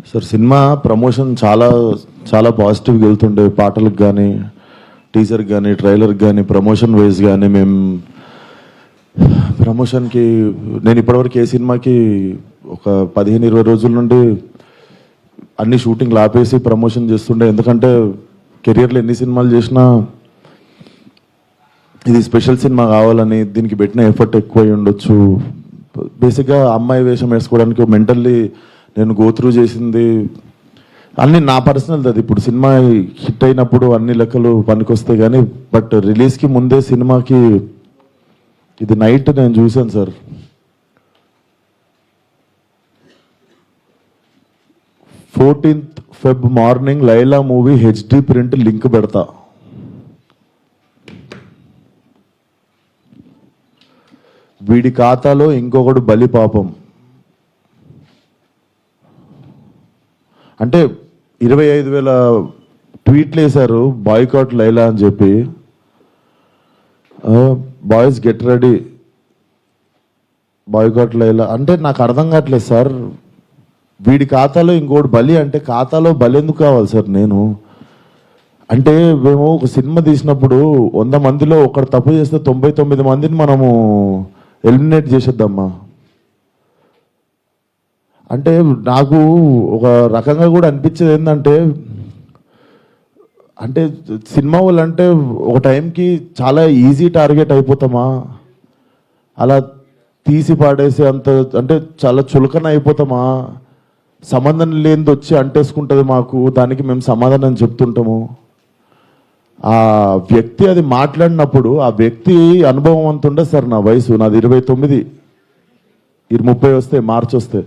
Sir cinema promotion చాలా చాలా పాజిటివ్గా వెళ్తుండే, పాటలకు కానీ టీజర్కి కానీ ట్రైలర్కి కానీ ప్రమోషన్ వైజ్ కానీ మేము ప్రమోషన్కి నేను ఇప్పటివరకు ఏ సినిమాకి ఒక 15-20 రోజుల నుండి అన్ని షూటింగ్లు ఆపేసి ప్రమోషన్ చేస్తుండే. ఎందుకంటే కెరియర్లో ఎన్ని సినిమాలు చేసినా ఇది స్పెషల్ సినిమా కావాలని దీనికి పెట్టిన ఎఫర్ట్ ఎక్కువ అయి ఉండొచ్చు. బేసిక్గా అమ్మాయి వేషం వేసుకోవడానికి మెంటల్లీ నేను గోత్రూ చేసింది అన్నీ నా పర్సనల్. అది ఇప్పుడు సినిమా హిట్ అయినప్పుడు అన్ని లెక్కలు పనికొస్తాయి కానీ బట్ రిలీజ్కి ముందే సినిమాకి ఇది నైట్ నేను చూశాను sir. 14th Feb morning Laila movie HD print link పెడతా. వీడి ఖాతాలో ఇంకొకడు బలి పాపం అంటే 25,000 ట్వీట్లు వేశారు బాయ్కాట్ లైలా అని చెప్పి. Boys get ready boycott Laila అంటే నాకు అర్థం కావట్లేదు సార్. వీడి ఖాతాలో ఇంకోటి బలి అంటే ఖాతాలో బలి ఎందుకు కావాలి సార్? నేను అంటే మేము ఒక సినిమా తీసినప్పుడు 100 మందిలో ఒకడు తప్పు చేస్తే 99 మందిని మనము ఎలిమినేట్ చేసేద్దామా అంటే నాకు ఒక రకంగా కూడా అనిపించేది ఏంటంటే అంటే సినిమా వాళ్ళు అంటే ఒక టైంకి చాలా ఈజీ టార్గెట్ అయిపోతామా, అలా తీసి పాడేసి అంత అంటే చాలా చులకన అయిపోతామా, సంబంధం లేనిది వచ్చి అంటేసుకుంటుంది మాకు, దానికి మేము సమాధానం చెప్తుంటాము. ఆ వ్యక్తి అది మాట్లాడినప్పుడు ఆ వ్యక్తి అనుభవం అంత ఉండదు సార్. నా వయసు నాది 29, 30 వస్తే మార్చి వస్తే